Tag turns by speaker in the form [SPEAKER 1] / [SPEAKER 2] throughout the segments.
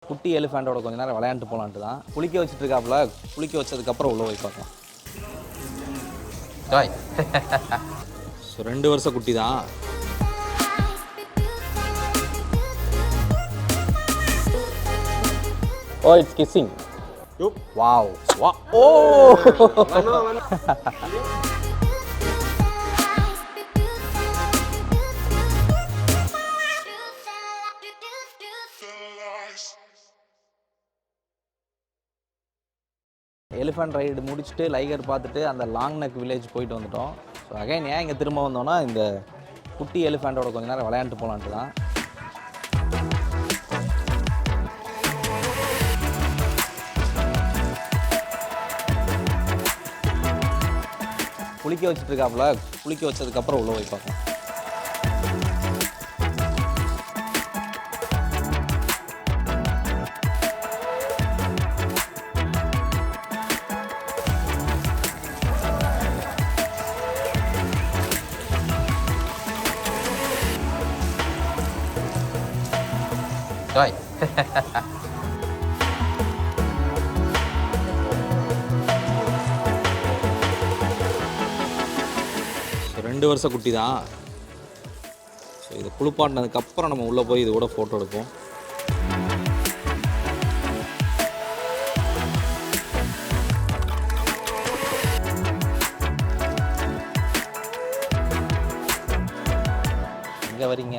[SPEAKER 1] குட்டி எலிஃபெண்டோட கொஞ்ச நேரம் விளையாண்டு போகலான்ட்டு தான். குளிக்க வச்சுட்டு இருக்காப்புல, குளிக்க வச்சதுக்கப்புறம் உள்ள போய் பார்க்கலாம். ஸோ 2 வருஷம் குட்டி தான். Oh, it's kissing. Yup. Wow. Wow. Oh. Elephant ride முடிச்சுட்டு லைகர் பார்த்துட்டு அந்த லாங் நெக் வில்லேஜ் போயிட்டு வந்துட்டோம். ஸோ அகைன் ஏன் இங்கே திரும்ப வந்தோன்னா இந்த குட்டி எலிஃபெண்டோட கொஞ்ச நேரம் விளையாண்டு போகலான்ட்டு தான். குளிக்க வச்சுட்டு இருக்காப்புல, குளிக்க வச்சதுக்கப்புறம் உள்ள போய் பார்க்கலாம். Right. 2 வருஷம் குட்டி தான். ஸோ இதை குளிப்பாட்டினதுக்கப்புறம் நம்ம உள்ளே போய் இது கூட ஃபோட்டோ எடுப்போம். எங்கே வரீங்க,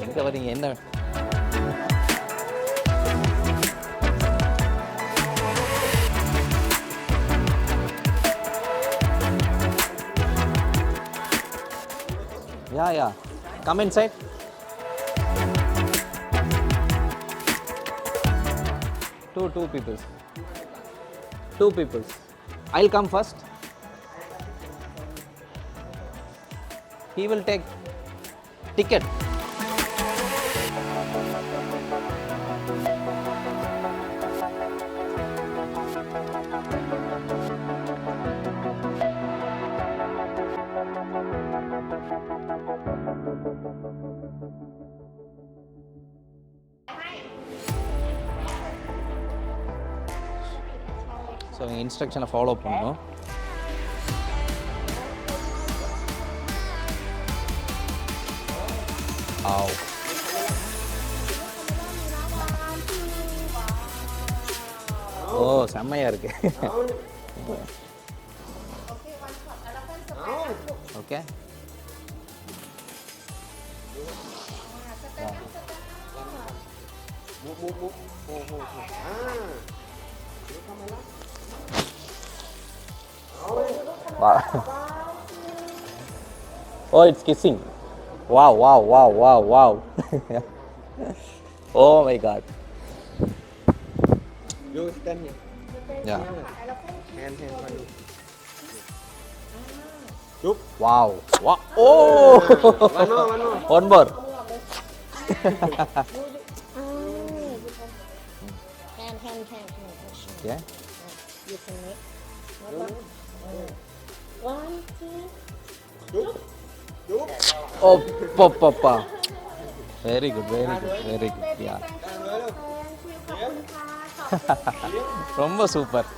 [SPEAKER 1] எங்கே வரீங்க, என்ன Yeah. Come inside. Two people. I'll come first. He will take ticket. So இன்ஸ்ட்ரக்ஷனை ஃபாலோ பண்ணணும். ஓ செம்மையாக இருக்கு. Okay Wow. Oh, it's kissing. Wow. Oh my God.
[SPEAKER 2] You stand here.
[SPEAKER 1] Yeah.
[SPEAKER 2] Hand for you.
[SPEAKER 1] Wow. Oh.
[SPEAKER 2] One more.
[SPEAKER 1] One more.
[SPEAKER 3] Hand.
[SPEAKER 1] Yeah.
[SPEAKER 3] You can make. One, two.
[SPEAKER 1] Oh, papa. Very good. Yeah. ரொம்ப super.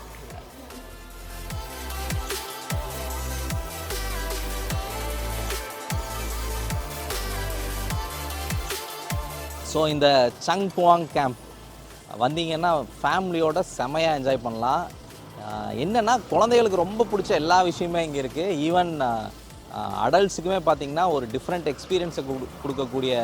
[SPEAKER 1] So இந்த Sangh புவாங் camp வந்தீங்கன்னா ஃபேமிலியோட செமையாக enjoy பண்ணலாம். என்னென்னா குழந்தைகளுக்கு ரொம்ப பிடிச்ச எல்லா விஷயமே இங்கே இருக்குது. ஈவன் அடல்ட்ஸுக்குமே பார்த்திங்கன்னா ஒரு டிஃப்ரெண்ட் எக்ஸ்பீரியன்ஸை கொடுக்கக்கூடிய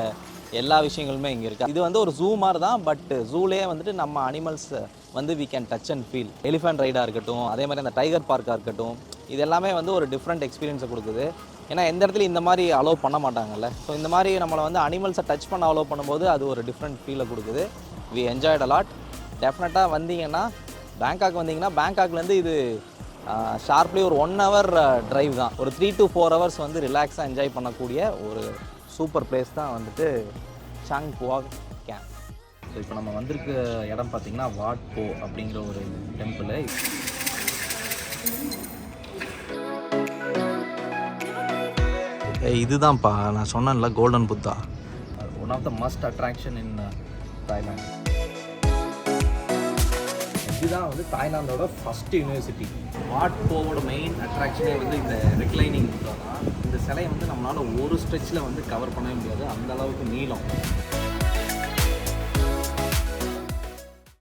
[SPEAKER 1] எல்லா விஷயங்களுமே இங்கே இருக்குது. இது வந்து ஒரு ஜூ மாதிரி தான், பட் ஜூலே வந்துட்டு நம்ம அனிமல்ஸ் வந்து we can touch and feel. Elephant ரைடாக இருக்கட்டும், அதே மாதிரி அந்த டைகர் பார்க்காக இருக்கட்டும், இது எல்லாமே வந்து ஒரு டிஃப்ரெண்ட் எக்ஸ்பீரியன்ஸை கொடுக்குது. ஏன்னா எந்த இடத்துலையும் இந்த மாதிரி அலோவ் பண்ண மாட்டாங்கல்ல. ஸோ இந்த மாதிரி நம்மளை வந்து அனிமல்ஸை டச் பண்ண அலோவ் பண்ணும்போது அது ஒரு டிஃப்ரெண்ட் ஃபீலை கொடுக்குது. We enjoyed a lot. டெஃபினட்டாக வந்தீங்கன்னா பேங்காக் வந்தீங்கன்னா, பேங்காக்லேருந்து இது ஷார்ப்லி ஒரு 1 hour ட்ரைவ் தான். ஒரு 3 to 4 hours வந்து ரிலாக்ஸாக என்ஜாய் பண்ணக்கூடிய ஒரு சூப்பர் பிளேஸ் தான் வந்துட்டு சாங் புவாக் கேம்ப். ஸோ இப்போ நம்ம வந்திருக்க இடம் பார்த்திங்கன்னா வாட் போ அப்படிங்கிற ஒரு டெம்பிள். இதுதான்ப்பா நான் சொன்னேன்ல golden Buddha, one of the must attraction in Thailand. இதுதான் வந்து தாய்லாந்தோட ஃபர்ஸ்ட் யூனிவர்சிட்டி. வாட் போவோட மெயின் அட்ராக்ஷனே வந்து இந்த ரெக்ளைனிங் தான். இந்த சிலையை வந்து நம்மளால் ஒரு ஸ்ட்ரெச்சில் வந்து கவர் பண்ணவே முடியாது, அந்த அளவுக்கு நீளம்.